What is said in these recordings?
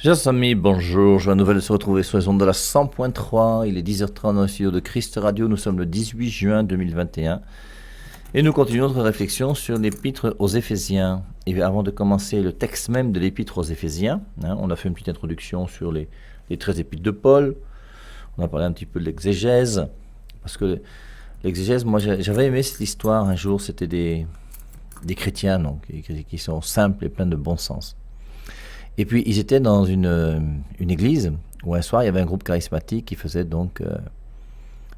Chers amis, bonjour. Joie nouvelle de se retrouver sur les ondes de la 100.3. Il est 10h30 dans le studio de Christ Radio. Nous sommes le 18 juin 2021. Et nous continuons notre réflexion sur l'épître aux Éphésiens. Et avant de commencer le texte même de l'épître aux Éphésiens, on a fait une petite introduction sur les 13 épîtres de Paul. On a parlé un petit peu de l'exégèse. Parce que l'exégèse, moi j'avais aimé cette histoire un jour. C'était des chrétiens donc, qui sont simples et pleins de bon sens. Et puis, ils étaient dans une église où un soir, il y avait un groupe charismatique qui faisait donc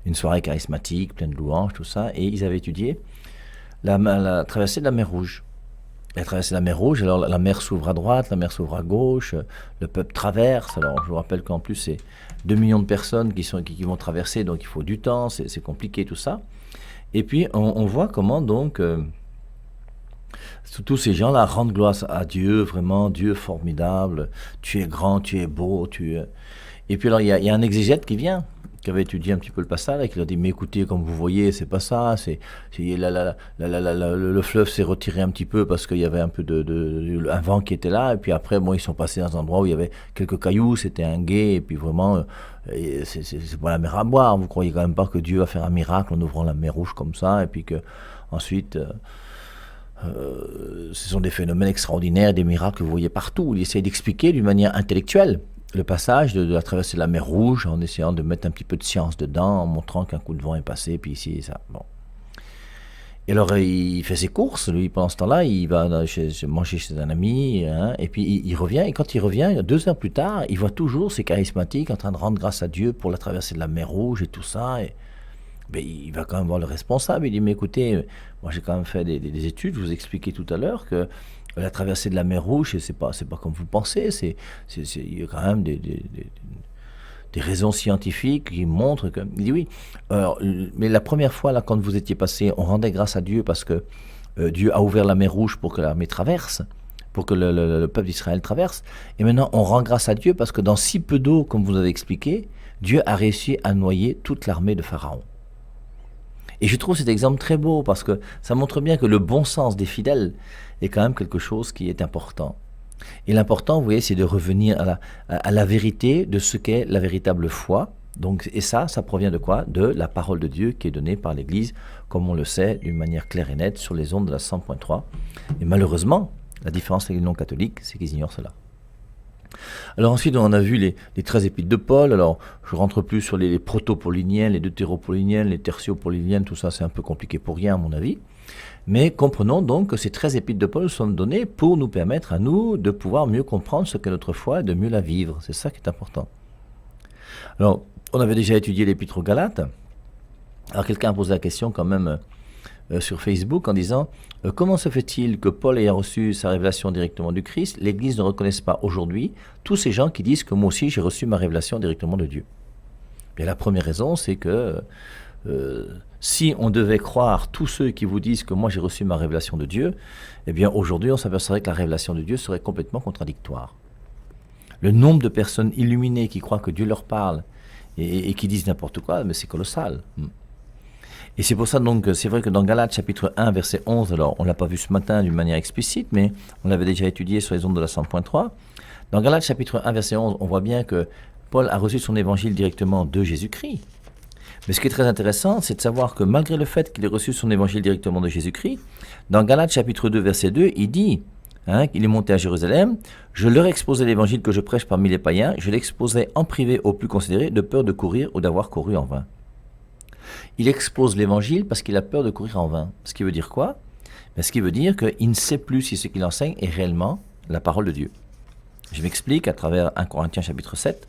une soirée charismatique, pleine de louanges, tout ça. Et ils avaient étudié la traversée de la mer Rouge. La traversée de la mer Rouge, alors la mer s'ouvre à droite, la mer s'ouvre à gauche, le peuple traverse. Alors, je vous rappelle qu'en plus, c'est 2 millions de personnes qui vont traverser, donc il faut du temps, c'est compliqué, tout ça. Et puis, on voit comment donc... tous ces gens-là rendent gloire à Dieu, vraiment, Dieu formidable, tu es grand, tu es beau, Et puis alors, il y a un exégète qui vient, qui avait étudié un petit peu le passage, et qui leur dit, mais écoutez, comme vous voyez, c'est pas ça, le fleuve s'est retiré un petit peu parce qu'il y avait un peu un vent qui était là, et puis après, bon, ils sont passés dans un endroit où il y avait quelques cailloux, c'était un gué, et puis vraiment, c'est pas la mer à boire, vous croyez quand même pas que Dieu va faire un miracle en ouvrant la mer Rouge comme ça, et puis que ensuite... ce sont des phénomènes extraordinaires, des miracles que vous voyez partout. Il essaie d'expliquer d'une manière intellectuelle le passage de la traversée de la mer Rouge en essayant de mettre un petit peu de science dedans, en montrant qu'un coup de vent est passé, puis ici et ça. Bon. Et alors il fait ses courses, lui, pendant ce temps-là, il va manger chez un ami, et puis il revient, et quand il revient, 2 heures plus tard, il voit toujours ces charismatiques en train de rendre grâce à Dieu pour la traversée de la mer Rouge et tout ça, mais il va quand même voir le responsable. Il dit, mais écoutez, moi j'ai quand même fait des études, je vous expliquais tout à l'heure que la traversée de la mer Rouge, c'est pas comme vous pensez, il y a quand même des raisons scientifiques qui montrent que... Il dit oui, alors, mais la première fois, là, quand vous étiez passé, on rendait grâce à Dieu parce que Dieu a ouvert la mer Rouge pour que l'armée traverse, pour que le peuple d'Israël traverse, et maintenant on rend grâce à Dieu parce que dans si peu d'eau, comme vous avez expliqué, Dieu a réussi à noyer toute l'armée de Pharaon. Et je trouve cet exemple très beau parce que ça montre bien que le bon sens des fidèles est quand même quelque chose qui est important. Et l'important, vous voyez, c'est de revenir à la vérité de ce qu'est la véritable foi. Donc, et ça provient de quoi? De la parole de Dieu qui est donnée par l'Église, comme on le sait, d'une manière claire et nette, sur les ondes de la 100.3. Et malheureusement, la différence avec les non-catholiques, c'est qu'ils ignorent cela. Alors ensuite, on a vu les 13 épîtres de Paul. Alors, je ne rentre plus sur les proto-pauliniennes, les deutéro-pauliniennes, les tertio-pauliniennes, tout ça, c'est un peu compliqué pour rien, à mon avis. Mais comprenons donc que ces 13 épîtres de Paul sont donnés pour nous permettre à nous de pouvoir mieux comprendre ce qu'est notre foi et de mieux la vivre. C'est ça qui est important. Alors, on avait déjà étudié l'épître aux Galates. Alors, quelqu'un a posé la question quand même sur Facebook en disant comment se fait-il que Paul ayant reçu sa révélation directement du Christ, l'Église ne reconnaisse pas aujourd'hui tous ces gens qui disent que moi aussi j'ai reçu ma révélation directement de Dieu? Bien, la première raison, c'est que si on devait croire tous ceux qui vous disent que moi j'ai reçu ma révélation de Dieu, eh bien aujourd'hui on s'apercevrait que la révélation de Dieu serait complètement contradictoire. Le nombre de personnes illuminées qui croient que Dieu leur parle et qui disent n'importe quoi, mais c'est colossal. Et c'est pour ça donc, c'est vrai que dans Galates chapitre 1 verset 11, alors on ne l'a pas vu ce matin d'une manière explicite, mais on l'avait déjà étudié sur les ondes de la 100.3. Dans Galates chapitre 1 verset 11, on voit bien que Paul a reçu son évangile directement de Jésus-Christ. Mais ce qui est très intéressant, c'est de savoir que malgré le fait qu'il ait reçu son évangile directement de Jésus-Christ, dans Galates chapitre 2 verset 2, il dit qu'il est monté à Jérusalem, je leur exposais l'évangile que je prêche parmi les païens, je l'exposais en privé aux plus considérés, de peur de courir ou d'avoir couru en vain. Il expose l'évangile parce qu'il a peur de courir en vain. Ce qui veut dire quoi? Ce qui veut dire qu'il ne sait plus si ce qu'il enseigne est réellement la parole de Dieu. Je m'explique à travers 1 Corinthiens chapitre 7.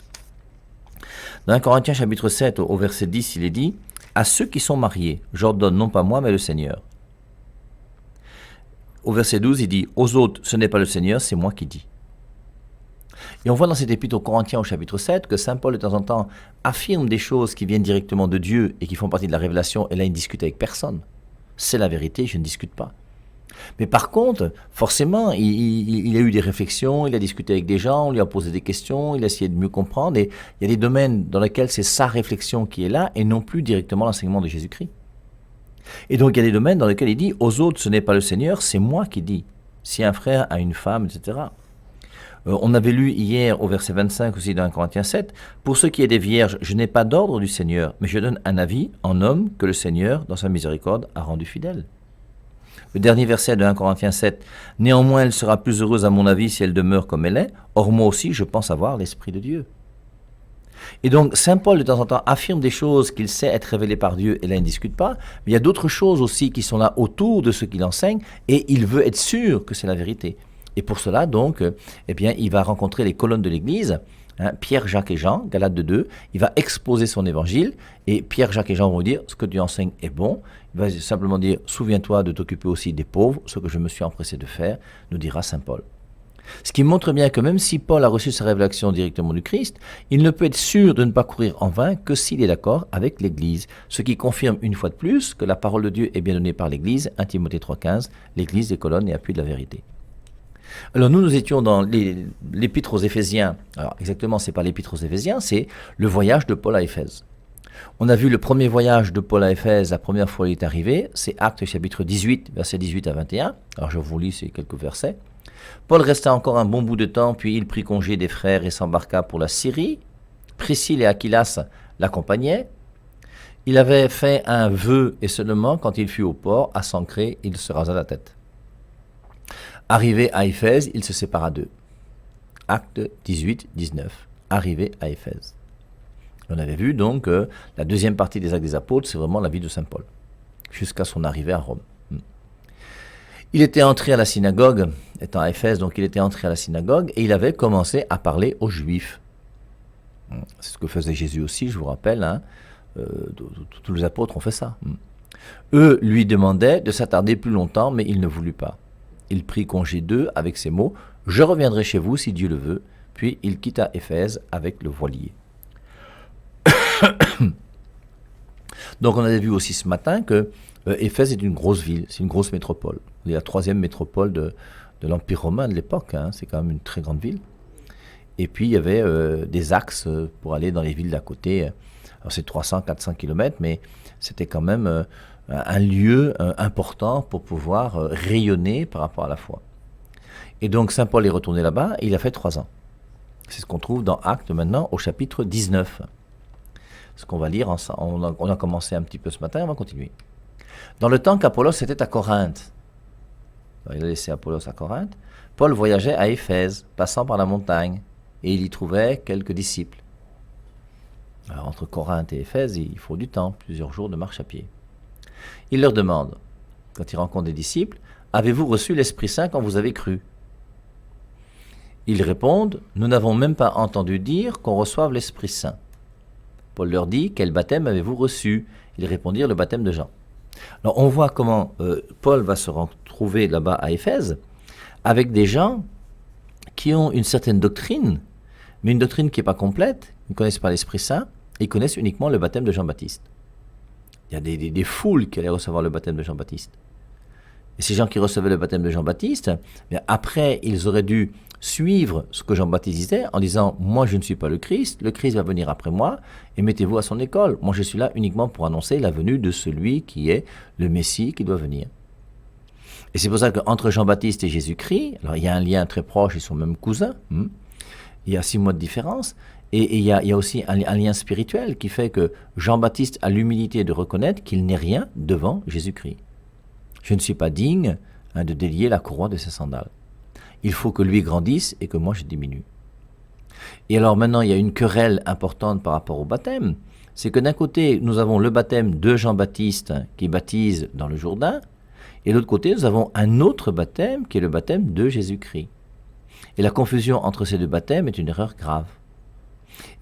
Dans 1 Corinthiens chapitre 7, au verset 10, il est dit « À ceux qui sont mariés, j'ordonne non pas moi, mais le Seigneur. » Au verset 12, il dit « Aux autres, ce n'est pas le Seigneur, c'est moi qui dis. » Et on voit dans cet épître aux Corinthiens au chapitre 7 que saint Paul de temps en temps affirme des choses qui viennent directement de Dieu et qui font partie de la révélation, et là il ne discute avec personne. C'est la vérité, je ne discute pas. Mais par contre, forcément, il a eu des réflexions, il a discuté avec des gens, on lui a posé des questions, il a essayé de mieux comprendre, et il y a des domaines dans lesquels c'est sa réflexion qui est là, et non plus directement l'enseignement de Jésus-Christ. Et donc il y a des domaines dans lesquels il dit, aux autres ce n'est pas le Seigneur, c'est moi qui dis. Si un frère a une femme, etc. On avait lu hier au verset 25 aussi dans 1 Corinthiens 7, « Pour ce qui est des vierges, je n'ai pas d'ordre du Seigneur, mais je donne un avis en homme que le Seigneur, dans sa miséricorde, a rendu fidèle. » Le dernier verset de 1 Corinthiens 7, « Néanmoins, elle sera plus heureuse à mon avis si elle demeure comme elle est, or moi aussi je pense avoir l'Esprit de Dieu. » Et donc, Saint Paul, de temps en temps, affirme des choses qu'il sait être révélées par Dieu, et là, il ne discute pas, mais il y a d'autres choses aussi qui sont là autour de ce qu'il enseigne, et il veut être sûr que c'est la vérité. Et pour cela, donc, eh bien, il va rencontrer les colonnes de l'Église, Pierre, Jacques et Jean, Galates 2, il va exposer son évangile, et Pierre, Jacques et Jean vont dire, ce que tu enseignes est bon. Il va simplement dire, souviens-toi de t'occuper aussi des pauvres, ce que je me suis empressé de faire, nous dira Saint Paul. Ce qui montre bien que même si Paul a reçu sa révélation directement du Christ, il ne peut être sûr de ne pas courir en vain que s'il est d'accord avec l'Église. Ce qui confirme une fois de plus que la parole de Dieu est bien donnée par l'Église, 1 Timothée 3,15, l'Église des colonnes et appui de la vérité. Alors nous étions dans l'épître aux Éphésiens. Alors exactement, ce n'est pas l'épître aux Éphésiens, c'est le voyage de Paul à Éphèse. On a vu le premier voyage de Paul à Éphèse, la première fois il est arrivé, c'est Actes chapitre 18, versets 18 à 21. Alors je vous lis ces quelques versets. Paul resta encore un bon bout de temps, puis il prit congé des frères et s'embarqua pour la Syrie. Priscille et Aquilas l'accompagnaient. Il avait fait un vœu et seulement quand il fut au port, à s'ancrer, il se rasa la tête. Arrivé à Éphèse, il se sépara d'eux. Acte 18, 19. Arrivé à Éphèse. On avait vu donc que la deuxième partie des Actes des Apôtres, c'est vraiment la vie de Saint Paul, jusqu'à son arrivée à Rome. Il était entré à la synagogue, étant à Éphèse, donc il était entré à la synagogue et il avait commencé à parler aux Juifs. C'est ce que faisait Jésus aussi, je vous rappelle, tous les apôtres ont fait ça. Eux lui demandaient de s'attarder plus longtemps, mais il ne voulut pas. Il prit congé d'eux avec ces mots, « Je reviendrai chez vous si Dieu le veut », puis il quitta Éphèse avec le voilier. Donc on avait vu aussi ce matin que Éphèse est une grosse ville, c'est une grosse métropole. C'est la troisième métropole de l'Empire romain de l'époque, c'est quand même une très grande ville. Et puis il y avait des axes pour aller dans les villes d'à côté. Alors c'est 300-400 km, mais c'était quand même un lieu important pour pouvoir rayonner par rapport à la foi. Et donc Saint Paul est retourné là-bas, et il a fait 3 ans. C'est ce qu'on trouve dans Actes maintenant au chapitre 19. Ce qu'on va lire, on a commencé un petit peu ce matin, on va continuer. Dans le temps qu'Apollos était à Corinthe, il a laissé Apollos à Corinthe, Paul voyageait à Éphèse, passant par la montagne, et il y trouvait quelques disciples. Alors, entre Corinthe et Éphèse, il faut du temps, plusieurs jours de marche à pied. Il leur demande, quand il rencontre des disciples, « Avez-vous reçu l'Esprit Saint quand vous avez cru ?» Ils répondent, « Nous n'avons même pas entendu dire qu'on reçoive l'Esprit Saint. » Paul leur dit, « Quel baptême avez-vous reçu ?» Ils répondirent, « Le baptême de Jean. » Alors on voit comment Paul va se retrouver là-bas à Éphèse avec des gens qui ont une certaine doctrine, mais une doctrine qui n'est pas complète. Ils ne connaissent pas l'Esprit Saint, ils connaissent uniquement le baptême de Jean-Baptiste. Il y a des foules qui allaient recevoir le baptême de Jean-Baptiste. Et ces gens qui recevaient le baptême de Jean-Baptiste, bien après, ils auraient dû suivre ce que Jean-Baptiste disait en disant « Moi, je ne suis pas le Christ va venir après moi, et mettez-vous à son école. Moi, je suis là uniquement pour annoncer la venue de celui qui est le Messie qui doit venir. » Et c'est pour ça qu'entre Jean-Baptiste et Jésus-Christ, alors il y a un lien très proche, ils sont même cousins, il y a 6 mois de différence, et il y a aussi un lien spirituel qui fait que Jean-Baptiste a l'humilité de reconnaître qu'il n'est rien devant Jésus-Christ. Je ne suis pas digne de délier la courroie de ses sandales. Il faut que lui grandisse et que moi je diminue. Et alors maintenant, il y a une querelle importante par rapport au baptême. C'est que d'un côté, nous avons le baptême de Jean-Baptiste qui baptise dans le Jourdain, et de l'autre côté, nous avons un autre baptême qui est le baptême de Jésus-Christ. Et la confusion entre ces deux baptêmes est une erreur grave.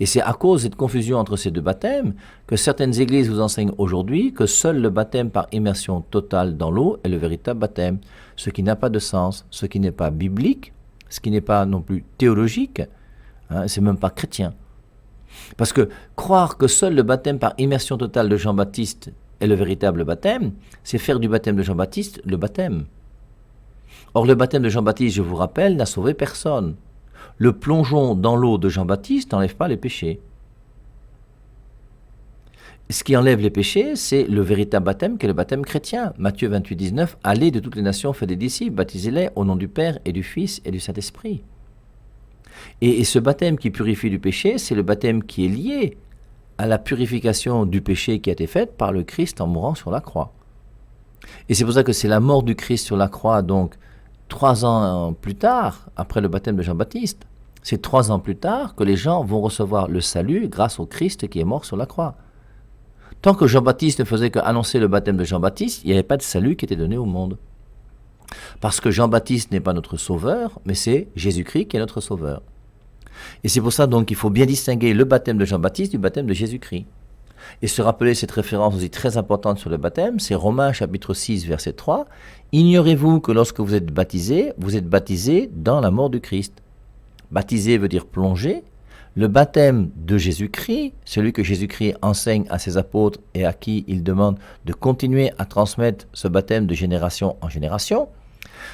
Et c'est à cause de cette confusion entre ces deux baptêmes que certaines églises vous enseignent aujourd'hui que seul le baptême par immersion totale dans l'eau est le véritable baptême, ce qui n'a pas de sens, ce qui n'est pas biblique, ce qui n'est pas non plus théologique, c'est même pas chrétien. Parce que croire que seul le baptême par immersion totale de Jean-Baptiste est le véritable baptême, c'est faire du baptême de Jean-Baptiste le baptême. Or le baptême de Jean-Baptiste, je vous rappelle, n'a sauvé personne. Le plongeon dans l'eau de Jean-Baptiste n'enlève pas les péchés. Ce qui enlève les péchés, c'est le véritable baptême qui est le baptême chrétien. Matthieu 28, 19, « Allez de toutes les nations, faites des disciples, baptisez-les au nom du Père et du Fils et du Saint-Esprit. » Et ce baptême qui purifie du péché, c'est le baptême qui est lié à la purification du péché qui a été faite par le Christ en mourant sur la croix. Et c'est pour ça que c'est la mort du Christ sur la croix, donc 3 ans plus tard, après le baptême de Jean-Baptiste, c'est 3 ans plus tard que les gens vont recevoir le salut grâce au Christ qui est mort sur la croix. Tant que Jean-Baptiste ne faisait qu'annoncer le baptême de Jean-Baptiste, il n'y avait pas de salut qui était donné au monde. Parce que Jean-Baptiste n'est pas notre sauveur, mais c'est Jésus-Christ qui est notre sauveur. Et c'est pour ça donc qu'il faut bien distinguer le baptême de Jean-Baptiste du baptême de Jésus-Christ. Et se rappeler cette référence aussi très importante sur le baptême, c'est Romains chapitre 6 verset 3. « Ignorez-vous que lorsque vous êtes baptisés dans la mort du Christ ?» Baptisé veut dire plongé. Le baptême de Jésus-Christ, celui que Jésus-Christ enseigne à ses apôtres et à qui il demande de continuer à transmettre ce baptême de génération en génération,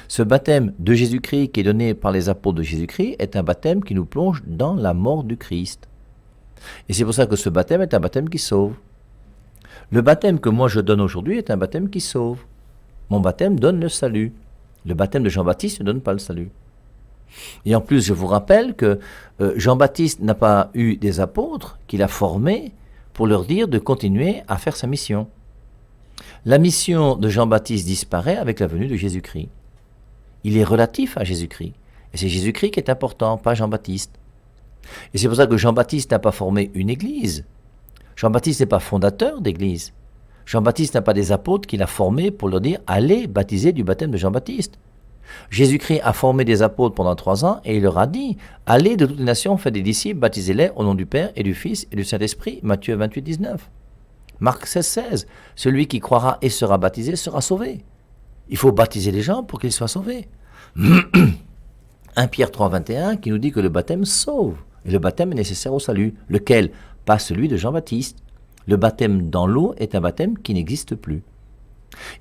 ce baptême de Jésus-Christ qui est donné par les apôtres de Jésus-Christ est un baptême qui nous plonge dans la mort du Christ. Et c'est pour ça que ce baptême est un baptême qui sauve. Le baptême que moi je donne aujourd'hui est un baptême qui sauve. Mon baptême donne le salut. Le baptême de Jean-Baptiste ne donne pas le salut. Et en plus, je vous rappelle que Jean-Baptiste n'a pas eu des apôtres qu'il a formés pour leur dire de continuer à faire sa mission. La mission de Jean-Baptiste disparaît avec la venue de Jésus-Christ. Il est relatif à Jésus-Christ. Et c'est Jésus-Christ qui est important, pas Jean-Baptiste. Et c'est pour ça que Jean-Baptiste n'a pas formé une église. Jean-Baptiste n'est pas fondateur d'église. Jean-Baptiste n'a pas des apôtres qu'il a formés pour leur dire « Allez baptiser du baptême de Jean-Baptiste ». Jésus-Christ a formé des apôtres pendant 3 ans et il leur a dit « Allez de toutes les nations, faites des disciples, baptisez-les au nom du Père et du Fils et du Saint-Esprit ». Matthieu 28, 19. Marc 16, 16. Celui qui croira et sera baptisé sera sauvé. Il faut baptiser les gens pour qu'ils soient sauvés. 1 Pierre 3, 21 qui nous dit que le baptême sauve. Et le baptême est nécessaire au salut. Lequel? Pas celui de Jean-Baptiste. Le baptême dans l'eau est un baptême qui n'existe plus.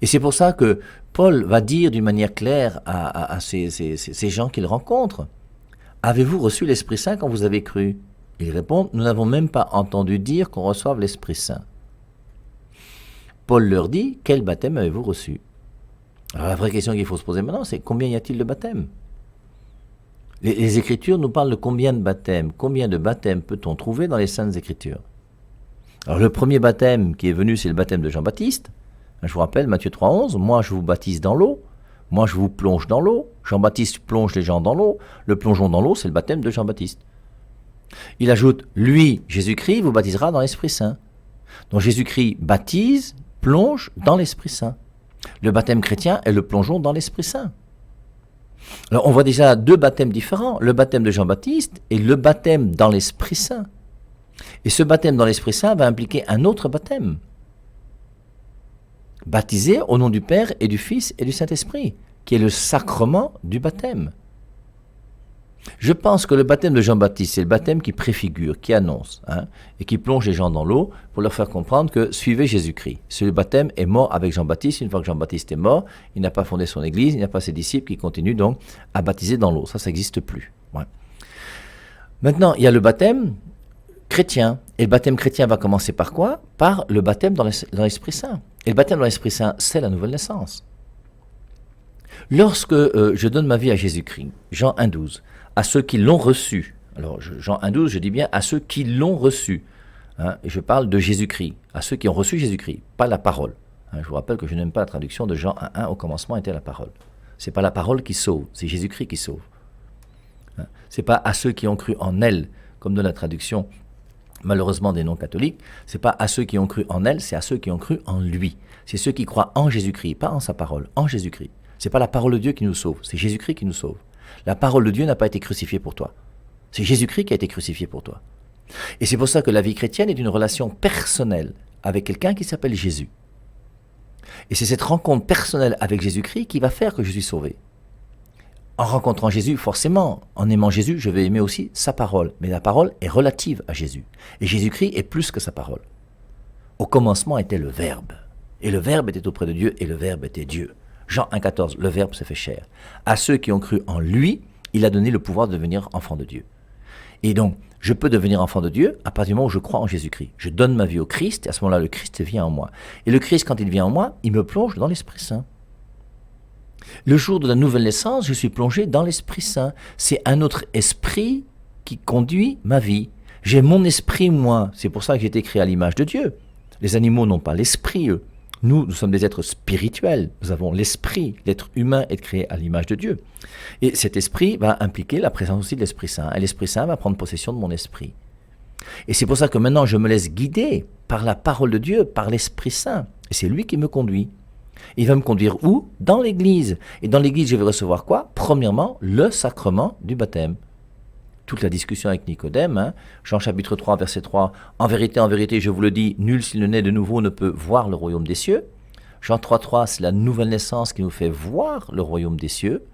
Et c'est pour ça que Paul va dire d'une manière claire à ces gens qu'il rencontre, « Avez-vous reçu l'Esprit Saint quand vous avez cru ?» Ils répondent, « Nous n'avons même pas entendu dire qu'on reçoive l'Esprit Saint. » Paul leur dit, « Quel baptême avez-vous reçu ?» Alors la vraie question qu'il faut se poser maintenant, c'est combien y a-t-il de baptêmes? Les Écritures nous parlent de combien de baptêmes. Combien de baptêmes peut-on trouver dans les Saintes Écritures? Alors le premier baptême qui est venu, c'est le baptême de Jean-Baptiste. Je vous rappelle, Matthieu 3,11, « Moi je vous baptise dans l'eau, moi je vous plonge dans l'eau. » Jean-Baptiste plonge les gens dans l'eau. Le plongeon dans l'eau, c'est le baptême de Jean-Baptiste. Il ajoute, « Lui, Jésus-Christ, vous baptisera dans l'Esprit Saint. » Donc Jésus-Christ baptise, plonge dans l'Esprit Saint. Le baptême chrétien est le plongeon dans l'Esprit Saint. Alors on voit déjà 2 baptêmes différents, le baptême de Jean-Baptiste et le baptême dans l'Esprit Saint. Et ce baptême dans l'Esprit Saint va impliquer un autre baptême. Baptisé au nom du Père et du Fils et du Saint-Esprit, qui est le sacrement du baptême. Je pense que le baptême de Jean-Baptiste, c'est le baptême qui préfigure, qui annonce, et qui plonge les gens dans l'eau pour leur faire comprendre que suivez Jésus-Christ. Ce baptême est mort avec Jean-Baptiste. Une fois que Jean-Baptiste est mort, il n'a pas fondé son église, il n'a pas ses disciples qui continuent donc à baptiser dans l'eau. Ça n'existe plus. Ouais. Maintenant, il y a le baptême chrétien. Et le baptême chrétien va commencer par quoi? Par le baptême dans l'Esprit Saint. Et le baptême dans l'Esprit Saint, c'est la nouvelle naissance. Lorsque je donne ma vie à Jésus-Christ, Jean 1,12, à ceux qui l'ont reçu, alors Jean 1,12, je dis bien à ceux qui l'ont reçu, et je parle de Jésus-Christ, à ceux qui ont reçu Jésus-Christ, pas la parole. Je vous rappelle que je n'aime pas la traduction de Jean 1,1, au commencement était la parole. C'est pas la parole qui sauve, c'est Jésus-Christ qui sauve. C'est pas à ceux qui ont cru en elle, comme dans la traduction malheureusement des non-catholiques, c'est pas à ceux qui ont cru en elle, c'est à ceux qui ont cru en lui. C'est ceux qui croient en Jésus-Christ, pas en sa parole, en Jésus-Christ. C'est pas la parole de Dieu qui nous sauve, c'est Jésus-Christ qui nous sauve. La parole de Dieu n'a pas été crucifiée pour toi. C'est Jésus-Christ qui a été crucifié pour toi. Et c'est pour ça que la vie chrétienne est une relation personnelle avec quelqu'un qui s'appelle Jésus. Et c'est cette rencontre personnelle avec Jésus-Christ qui va faire que je suis sauvé. En rencontrant Jésus, forcément, en aimant Jésus, je vais aimer aussi sa parole. Mais la parole est relative à Jésus. Et Jésus-Christ est plus que sa parole. Au commencement était le Verbe. Et le Verbe était auprès de Dieu, et le Verbe était Dieu. Jean 1,14, le Verbe se fait chair. À ceux qui ont cru en lui, il a donné le pouvoir de devenir enfant de Dieu. Et donc, je peux devenir enfant de Dieu à partir du moment où je crois en Jésus-Christ. Je donne ma vie au Christ, et à ce moment-là, le Christ vient en moi. Et le Christ, quand il vient en moi, il me plonge dans l'Esprit Saint. Le jour de la nouvelle naissance, je suis plongé dans l'Esprit Saint. C'est un autre esprit qui conduit ma vie. J'ai mon esprit, moi. C'est pour ça que j'ai été créé à l'image de Dieu. Les animaux n'ont pas l'esprit, eux. Nous sommes des êtres spirituels. Nous avons l'esprit. L'être humain est créé à l'image de Dieu. Et cet esprit va impliquer la présence aussi de l'Esprit Saint. Et l'Esprit Saint va prendre possession de mon esprit. Et c'est pour ça que maintenant, je me laisse guider par la parole de Dieu, par l'Esprit Saint. Et c'est lui qui me conduit. Il va me conduire où? Dans l'Église. Et dans l'Église, je vais recevoir quoi? Premièrement, le sacrement du baptême. Toute la discussion avec Nicodème, Jean chapitre 3, verset 3, « En vérité, je vous le dis, nul s'il ne naît de nouveau ne peut voir le royaume des cieux. » Jean 3, 3, c'est la nouvelle naissance qui nous fait voir le royaume des cieux.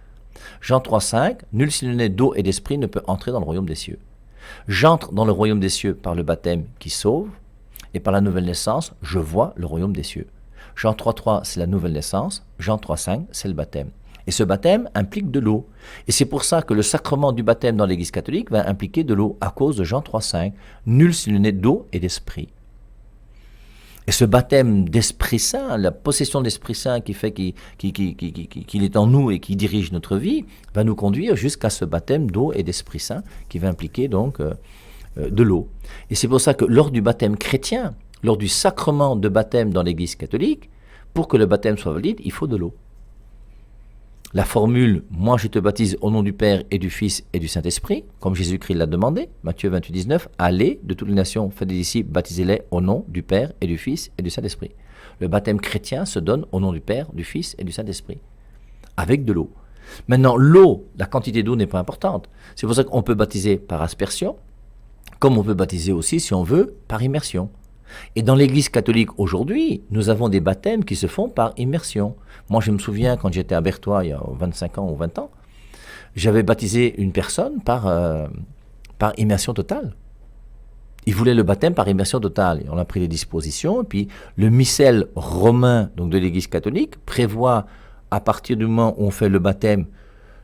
Jean 3, 5, « Nul s'il ne naît d'eau et d'esprit ne peut entrer dans le royaume des cieux. » J'entre dans le royaume des cieux par le baptême qui sauve, et par la nouvelle naissance, je vois le royaume des cieux. Jean 3, 3, c'est la nouvelle naissance. Jean 3, 5, c'est le baptême. Et ce baptême implique de l'eau. Et c'est pour ça que le sacrement du baptême dans l'Église catholique va impliquer de l'eau à cause de Jean 3, 5. Nul s'il ne naît d'eau et d'esprit. Et ce baptême d'Esprit Saint, la possession d'Esprit Saint qui fait qu'il est en nous et qui dirige notre vie, va nous conduire jusqu'à ce baptême d'eau et d'Esprit Saint qui va impliquer donc de l'eau. Et c'est pour ça que lors du baptême chrétien, lors du sacrement de baptême dans l'Église catholique, pour que le baptême soit valide, il faut de l'eau. La formule « Moi je te baptise au nom du Père et du Fils et du Saint-Esprit », comme Jésus-Christ l'a demandé, Matthieu 28, 19, « Allez de toutes les nations, faites des disciples, baptisez-les au nom du Père et du Fils et du Saint-Esprit ». Le baptême chrétien se donne au nom du Père, du Fils et du Saint-Esprit, avec de l'eau. Maintenant, l'eau, la quantité d'eau n'est pas importante. C'est pour ça qu'on peut baptiser par aspersion, comme on peut baptiser aussi, si on veut, par immersion. Et dans l'Église catholique aujourd'hui, nous avons des baptêmes qui se font par immersion. Moi, je me souviens, quand j'étais à Berthois, il y a 25 ans ou 20 ans, j'avais baptisé une personne par immersion totale. Il voulait le baptême par immersion totale. Et on a pris les dispositions, et puis le missel romain donc de l'Église catholique prévoit, à partir du moment où on fait le baptême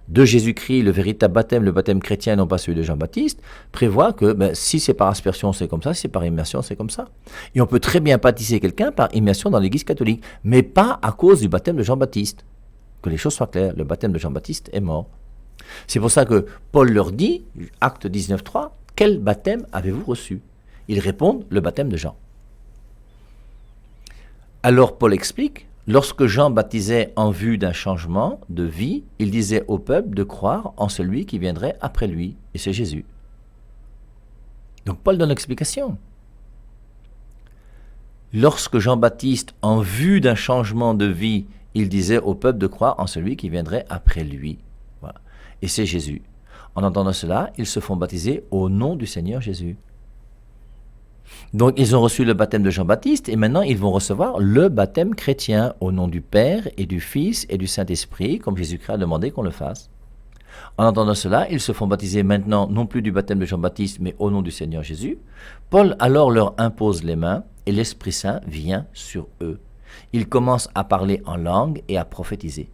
de Jésus-Christ, le véritable baptême, le baptême chrétien, non pas celui de Jean-Baptiste, prévoit que si c'est par aspersion, c'est comme ça, si c'est par immersion, c'est comme ça. Et on peut très bien baptiser quelqu'un par immersion dans l'Église catholique, mais pas à cause du baptême de Jean-Baptiste. Que les choses soient claires, le baptême de Jean-Baptiste est mort. C'est pour ça que Paul leur dit, acte 19, 3, « Quel baptême avez-vous reçu ?» Ils répondent, « Le baptême de Jean. » Alors Paul explique, lorsque Jean baptisait en vue d'un changement de vie, il disait au peuple de croire en celui qui viendrait après lui, et c'est Jésus. Donc Paul donne l'explication. Lorsque Jean-Baptiste, en vue d'un changement de vie, il disait au peuple de croire en celui qui viendrait après lui. Voilà. Et c'est Jésus. En entendant cela, ils se font baptiser au nom du Seigneur Jésus. Donc ils ont reçu le baptême de Jean-Baptiste et maintenant ils vont recevoir le baptême chrétien au nom du Père et du Fils et du Saint-Esprit, comme Jésus-Christ a demandé qu'on le fasse. En entendant cela, ils se font baptiser maintenant non plus du baptême de Jean-Baptiste, mais au nom du Seigneur Jésus. Paul alors leur impose les mains et l'Esprit Saint vient sur eux. Ils commencent à parler en langue et à prophétiser.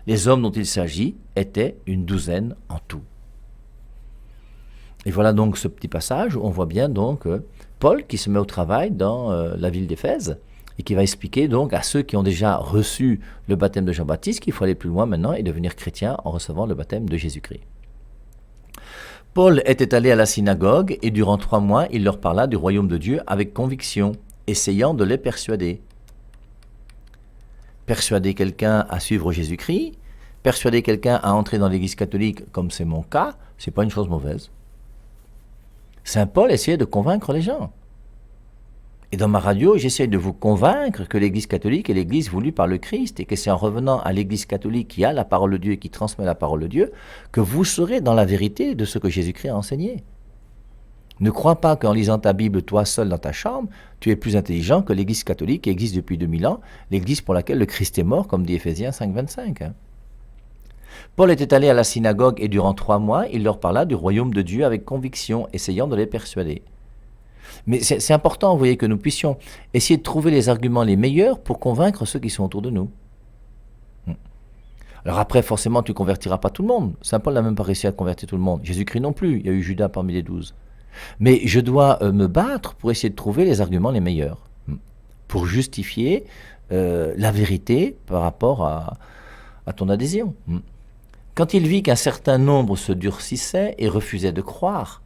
Les hommes dont il s'agit étaient une douzaine en tout. Et voilà donc ce petit passage où on voit bien donc Paul qui se met au travail dans la ville d'Éphèse et qui va expliquer donc à ceux qui ont déjà reçu le baptême de Jean-Baptiste qu'il faut aller plus loin maintenant et devenir chrétien en recevant le baptême de Jésus-Christ. Paul était allé à la synagogue et durant 3 mois, il leur parla du royaume de Dieu avec conviction, essayant de les persuader. Persuader quelqu'un à suivre Jésus-Christ, persuader quelqu'un à entrer dans l'Église catholique, comme c'est mon cas, c'est pas une chose mauvaise. Saint Paul essayait de convaincre les gens. Et dans ma radio, j'essaie de vous convaincre que l'Église catholique est l'Église voulue par le Christ et que c'est en revenant à l'Église catholique qui a la parole de Dieu et qui transmet la parole de Dieu que vous serez dans la vérité de ce que Jésus-Christ a enseigné. Ne crois pas qu'en lisant ta Bible, toi seul dans ta chambre, tu es plus intelligent que l'Église catholique qui existe depuis 2000 ans, l'Église pour laquelle le Christ est mort, comme dit Éphésiens 5, 25. Paul était allé à la synagogue et durant 3 mois, il leur parla du royaume de Dieu avec conviction, essayant de les persuader. Mais c'est important, vous voyez, que nous puissions essayer de trouver les arguments les meilleurs pour convaincre ceux qui sont autour de nous. Alors après, forcément, tu ne convertiras pas tout le monde. Saint Paul n'a même pas réussi à convertir tout le monde. Jésus-Christ non plus, il y a eu Judas parmi les 12. Mais je dois me battre pour essayer de trouver les arguments les meilleurs, pour justifier la vérité par rapport à ton adhésion. Quand il vit qu'un certain nombre se durcissait et refusait de croire,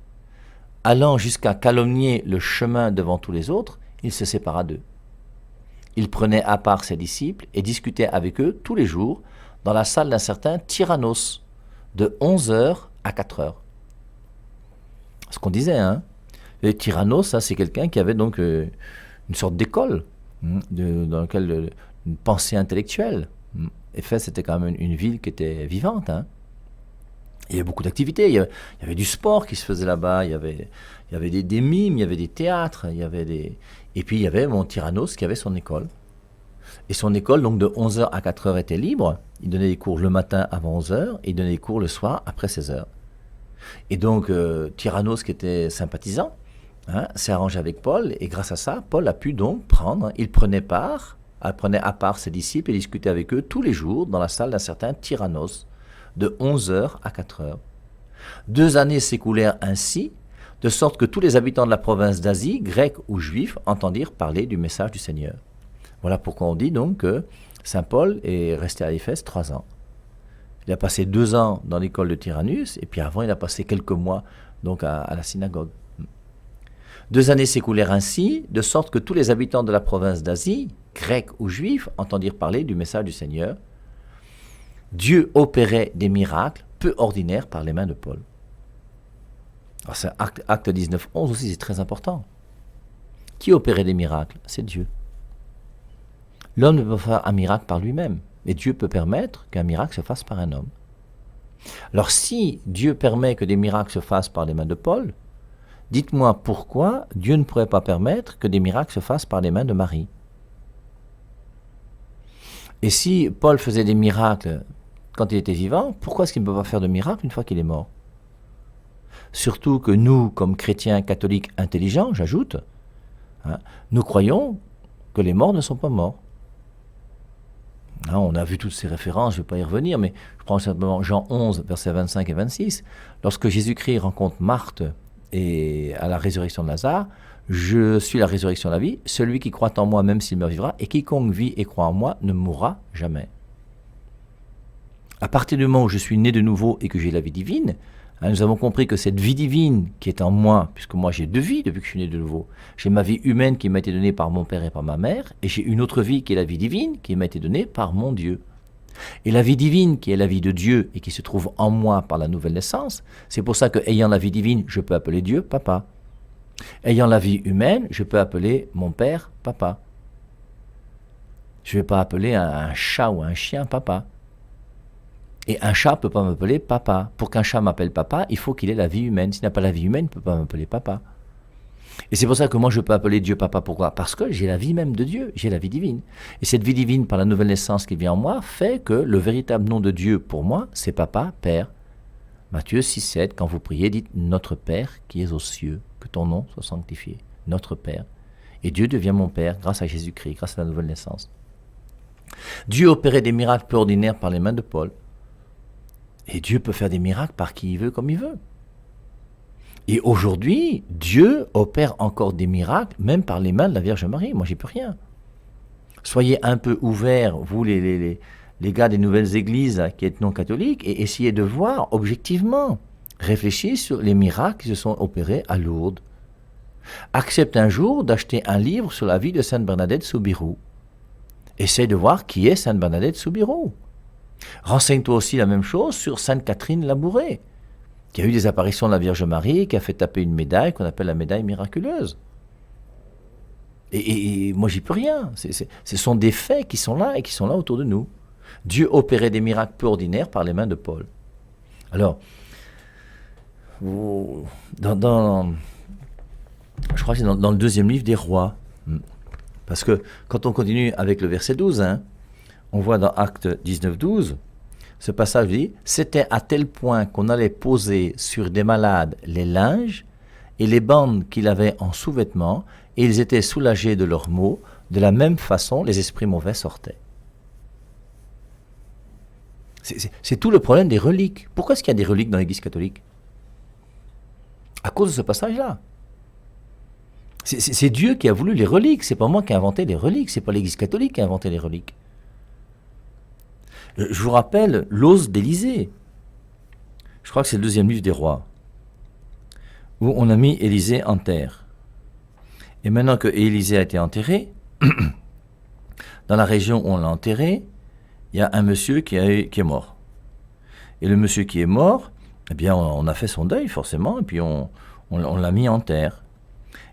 allant jusqu'à calomnier le chemin devant tous les autres, il se sépara d'eux. Il prenait à part ses disciples et discutait avec eux tous les jours dans la salle d'un certain Tyrannos, de 11 heures à 4 heures. Ce qu'on disait, hein. Le Tyrannos, ça, c'est quelqu'un qui avait donc une sorte d'école, dans laquelle une pensée intellectuelle. Éphèse, c'était quand même une ville qui était vivante, hein. Il y avait beaucoup d'activités, il y avait du sport qui se faisait là-bas, il y avait des mimes, il y avait des théâtres, et puis il y avait mon Tyrannos qui avait son école. Et son école, donc de 11 heures à 4 heures, était libre. Il donnait des cours le matin avant 11 heures et il donnait des cours le soir après 16 heures. Et donc Tyrannos, qui était sympathisant, hein, s'est arrangé avec Paul, et grâce à ça, Paul a pu donc il prenait à part ses disciples et discutait avec eux tous les jours dans la salle d'un certain Tyrannos, de 11 heures à 4 heures. 2 années s'écoulèrent ainsi, de sorte que tous les habitants de la province d'Asie, grecs ou juifs, entendirent parler du message du Seigneur. Voilà pourquoi on dit donc que saint Paul est resté à Éphèse 3 ans. Il a passé 2 ans dans l'école de Tyrannus, et puis avant il a passé quelques mois donc à la synagogue. 2 années s'écoulèrent ainsi, de sorte que tous les habitants de la province d'Asie, grecs ou juifs, entendirent parler du message du Seigneur. Dieu opérait des miracles peu ordinaires par les mains de Paul. Alors c'est acte 19, 11 aussi, c'est très important. Qui opérait des miracles? C'est Dieu. L'homme ne peut pas faire un miracle par lui-même, mais Dieu peut permettre qu'un miracle se fasse par un homme. Alors si Dieu permet que des miracles se fassent par les mains de Paul, dites-moi pourquoi Dieu ne pourrait pas permettre que des miracles se fassent par les mains de Marie. Et si Paul faisait des miracles quand il était vivant, pourquoi est-ce qu'il ne peut pas faire de miracle une fois qu'il est mort? Surtout que nous, comme chrétiens catholiques intelligents, j'ajoute, hein, nous croyons que les morts ne sont pas morts. Hein, on a vu toutes ces références, je ne vais pas y revenir, mais je prends simplement Jean 11, versets 25 et 26. Lorsque Jésus-Christ rencontre Marthe et à la résurrection de Lazare, je suis la résurrection de la vie, celui qui croit en moi, même s'il meurt, vivra, et quiconque vit et croit en moi ne mourra jamais. À partir du moment où je suis né de nouveau et que j'ai la vie divine, hein, nous avons compris que cette vie divine qui est en moi, puisque moi j'ai 2 vies depuis que je suis né de nouveau, j'ai ma vie humaine qui m'a été donnée par mon père et par ma mère, et j'ai une autre vie qui est la vie divine qui m'a été donnée par mon Dieu. Et la vie divine qui est la vie de Dieu et qui se trouve en moi par la nouvelle naissance, c'est pour ça que ayant la vie divine, je peux appeler Dieu papa. Ayant la vie humaine, je peux appeler mon père papa. Je ne vais pas appeler un chat ou un chien papa. Et un chat ne peut pas m'appeler papa. Pour qu'un chat m'appelle papa, il faut qu'il ait la vie humaine. S'il n'a pas la vie humaine, il ne peut pas m'appeler papa. Et c'est pour ça que moi je peux appeler Dieu papa. Pourquoi? Parce que j'ai la vie même de Dieu, j'ai la vie divine. Et cette vie divine, par la nouvelle naissance qui vient en moi, fait que le véritable nom de Dieu pour moi, c'est papa, père. Matthieu 6, 7, quand vous priez, dites « Notre Père qui es aux cieux, que ton nom soit sanctifié. » Notre Père. Et Dieu devient mon Père grâce à Jésus-Christ, grâce à la nouvelle naissance. Dieu opérait des miracles peu ordinaires par les mains de Paul. Et Dieu peut faire des miracles par qui il veut, comme il veut. Et aujourd'hui, Dieu opère encore des miracles, même par les mains de la Vierge Marie. Moi, j'y peux rien. Soyez un peu ouverts, vous les gars des nouvelles églises qui êtes non catholiques, et essayez de voir objectivement. Réfléchissez sur les miracles qui se sont opérés à Lourdes. Accepte un jour d'acheter un livre sur la vie de Sainte Bernadette Soubirous. Essaye de voir qui est Sainte Bernadette Soubirous. Renseigne-toi aussi la même chose sur Sainte Catherine Labouré, qui a eu des apparitions de la Vierge Marie, qui a fait taper une médaille qu'on appelle la médaille miraculeuse. Et moi, j'y peux rien. Ce sont des faits qui sont là et qui sont là autour de nous. Dieu opérait des miracles peu ordinaires par les mains de Paul. Alors, je crois que c'est dans le 2e livre des Rois. Parce que quand on continue avec le verset 12, hein, on voit dans Acte 19, 12, ce passage dit « C'était à tel point qu'on allait poser sur des malades les linges et les bandes qu'il avait en sous-vêtements, et ils étaient soulagés de leurs maux. De la même façon, les esprits mauvais sortaient. » C'est tout le problème des reliques. Pourquoi est-ce qu'il y a des reliques dans l'Église catholique? À cause de ce passage-là. C'est Dieu qui a voulu les reliques. C'est pas moi qui ai inventé les reliques. C'est pas l'Église catholique qui a inventé les reliques. Je vous rappelle l'os d'Élysée. Je crois que c'est le 2e livre des Rois. où on a mis Élisée en terre. Et maintenant que Élisée a été enterré, dans la région où on l'a enterré, il y a un monsieur qui est mort. Et le monsieur qui est mort, eh bien, on a fait son deuil forcément, et puis on l'a mis en terre.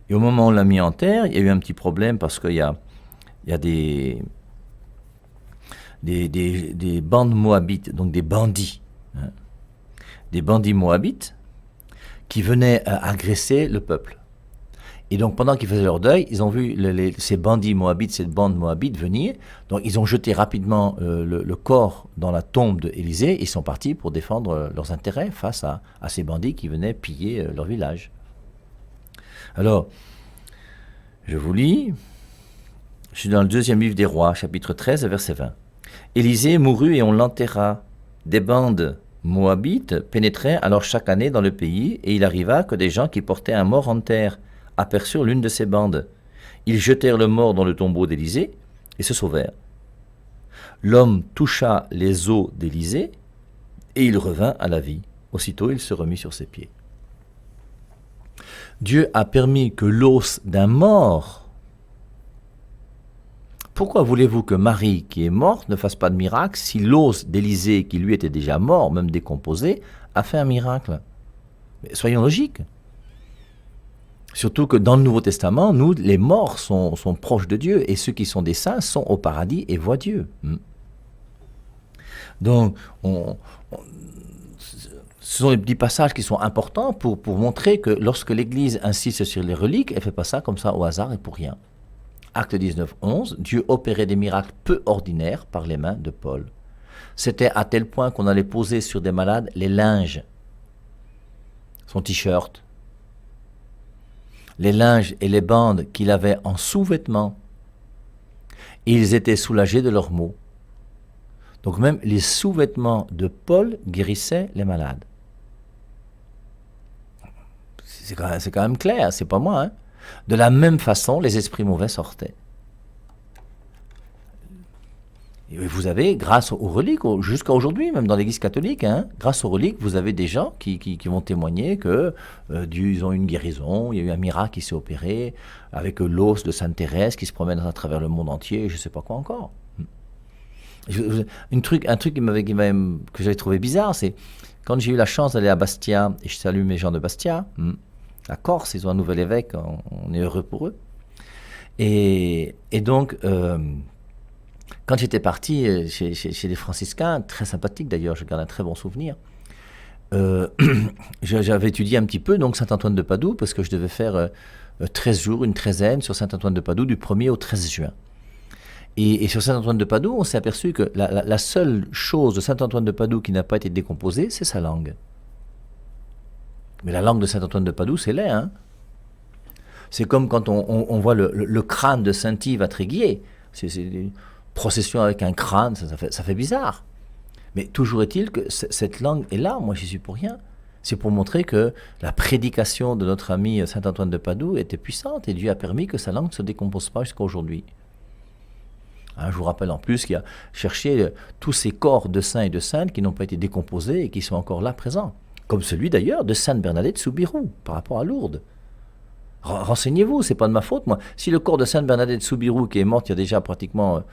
Et au moment où on l'a mis en terre, il y a eu un petit problème parce qu'il y a des bandes moabites, donc des bandits, hein, des bandits moabites qui venaient agresser le peuple. Et donc pendant qu'ils faisaient leur deuil, ils ont vu ces bandits moabites, cette bande moabite venir. Donc ils ont jeté rapidement le corps dans la tombe d'Élisée et ils sont partis pour défendre leurs intérêts face à ces bandits qui venaient piller leur village. Alors, je vous lis, je suis dans le 2e livre des rois, chapitre 13, verset 20. Élisée mourut et on l'enterra. Des bandes moabites pénétraient alors chaque année dans le pays et il arriva que des gens qui portaient un mort en terre aperçurent l'une de ces bandes. Ils jetèrent le mort dans le tombeau d'Élisée et se sauvèrent. L'homme toucha les os d'Élisée et il revint à la vie. Aussitôt il se remit sur ses pieds. Dieu a permis que l'os d'un mort... Pourquoi voulez-vous que Marie, qui est morte, ne fasse pas de miracle si l'os d'Élisée, qui lui était déjà mort, même décomposé, a fait un miracle? Mais soyons logiques. Surtout que dans le Nouveau Testament, nous, les morts sont proches de Dieu et ceux qui sont des saints sont au paradis et voient Dieu. Donc, ce sont des petits passages qui sont importants pour montrer que lorsque l'Église insiste sur les reliques, elle ne fait pas ça comme ça au hasard et pour rien. Acte 19, 11, Dieu opérait des miracles peu ordinaires par les mains de Paul. C'était à tel point qu'on allait poser sur des malades les linges, son t-shirt, les linges et les bandes qu'il avait en sous-vêtements. Et ils étaient soulagés de leurs maux. Donc même les sous-vêtements de Paul guérissaient les malades. C'est quand même clair, c'est pas moi. Hein. De la même façon, les esprits mauvais sortaient. Et vous avez, grâce aux reliques, jusqu'à aujourd'hui, même dans l'Église catholique, hein, grâce aux reliques, vous avez des gens qui vont témoigner que ils ont eu une guérison, il y a eu un miracle qui s'est opéré, avec l'os de Sainte Thérèse qui se promène à travers le monde entier, je ne sais pas quoi encore. Un truc que j'avais trouvé bizarre, c'est quand j'ai eu la chance d'aller à Bastia, et je salue mes gens de Bastia, à Corse, ils ont un nouvel évêque, on est heureux pour eux. Et donc... quand j'étais parti chez les franciscains, très sympathiques d'ailleurs, je garde un très bon souvenir, j'avais étudié un petit peu donc Saint-Antoine de Padoue, parce que je devais faire 13 jours, une treizaine sur Saint-Antoine de Padoue du 1er au 13 juin. Et sur Saint-Antoine de Padoue, on s'est aperçu que la seule chose de Saint-Antoine de Padoue qui n'a pas été décomposée, c'est sa langue. Mais la langue de Saint-Antoine de Padoue, c'est laid, hein. C'est comme quand on voit le crâne de Saint-Yves à Tréguier. C'est une procession avec un crâne, ça fait bizarre. Mais toujours est-il que cette langue est là, moi j'y suis pour rien. C'est pour montrer que la prédication de notre ami Saint-Antoine de Padoue était puissante et Dieu a permis que sa langue ne se décompose pas jusqu'à aujourd'hui. Hein, je vous rappelle en plus qu'il a cherché tous ces corps de saints et de saintes qui n'ont pas été décomposés et qui sont encore là présents. Comme celui d'ailleurs de Sainte Bernadette Soubirous par rapport à Lourdes. Renseignez-vous, c'est pas de ma faute moi. Si le corps de Sainte Bernadette Soubirous qui est morte il y a déjà pratiquement,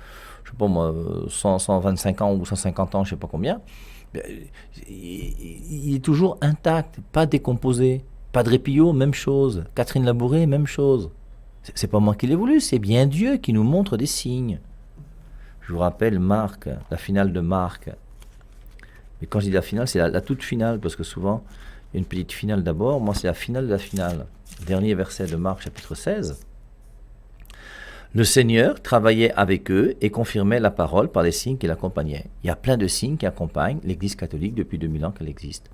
je sais pas moi, 125 ans ou 150 ans, je sais pas combien, il est toujours intact, pas décomposé. Padre Pio, même chose. Catherine Labouré, même chose. C'est pas moi qui l'ai voulu, c'est bien Dieu qui nous montre des signes. Je vous rappelle Marc, la finale de Marc. Et quand je dis la finale, c'est la toute finale, parce que souvent, il y a une petite finale d'abord. Moi, c'est la finale de la finale. Dernier verset de Marc, chapitre 16. Le Seigneur travaillait avec eux et confirmait la parole par les signes qui l'accompagnaient. Il y a plein de signes qui accompagnent l'Église catholique depuis 2000 ans qu'elle existe.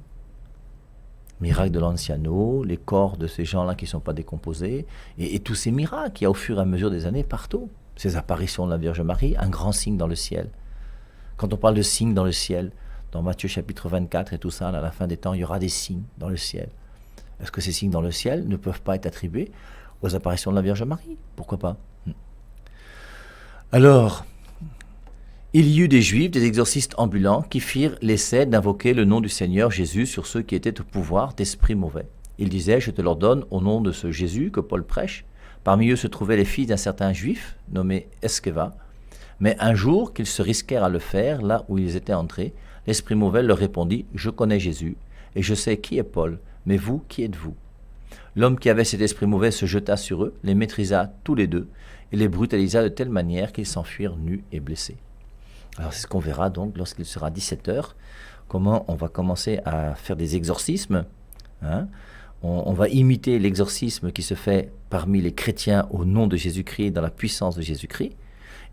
Miracle de l'Anciano, les corps de ces gens-là qui ne sont pas décomposés, et tous ces miracles qu'il y a au fur et à mesure des années partout. Ces apparitions de la Vierge Marie, un grand signe dans le ciel. Quand on parle de signes dans le ciel, dans Matthieu chapitre 24 et tout ça, à la fin des temps, il y aura des signes dans le ciel. Est-ce que ces signes dans le ciel ne peuvent pas être attribués aux apparitions de la Vierge Marie? Pourquoi pas? Alors, il y eut des Juifs, des exorcistes ambulants, qui firent l'essai d'invoquer le nom du Seigneur Jésus sur ceux qui étaient au pouvoir d'esprits mauvais. Il disait, je te l'ordonne au nom de ce Jésus que Paul prêche. Parmi eux se trouvaient les filles d'un certain juif nommé Esceva. Mais un jour qu'ils se risquèrent à le faire, là où ils étaient entrés, l'esprit mauvais leur répondit, je connais Jésus, et je sais qui est Paul, mais vous, qui êtes-vous? L'homme qui avait cet esprit mauvais se jeta sur eux, les maîtrisa tous les deux, et les brutalisa de telle manière qu'ils s'enfuirent nus et blessés. Alors c'est ce qu'on verra donc lorsqu'il sera 17h, comment on va commencer à faire des exorcismes, hein. On va imiter l'exorcisme qui se fait parmi les chrétiens au nom de Jésus-Christ, dans la puissance de Jésus-Christ.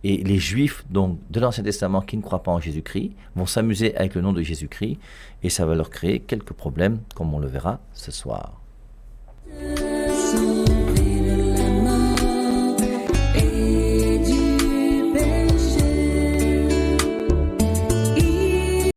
Et les Juifs donc, de l'Ancien Testament qui ne croient pas en Jésus-Christ vont s'amuser avec le nom de Jésus-Christ et ça va leur créer quelques problèmes, comme on le verra ce soir.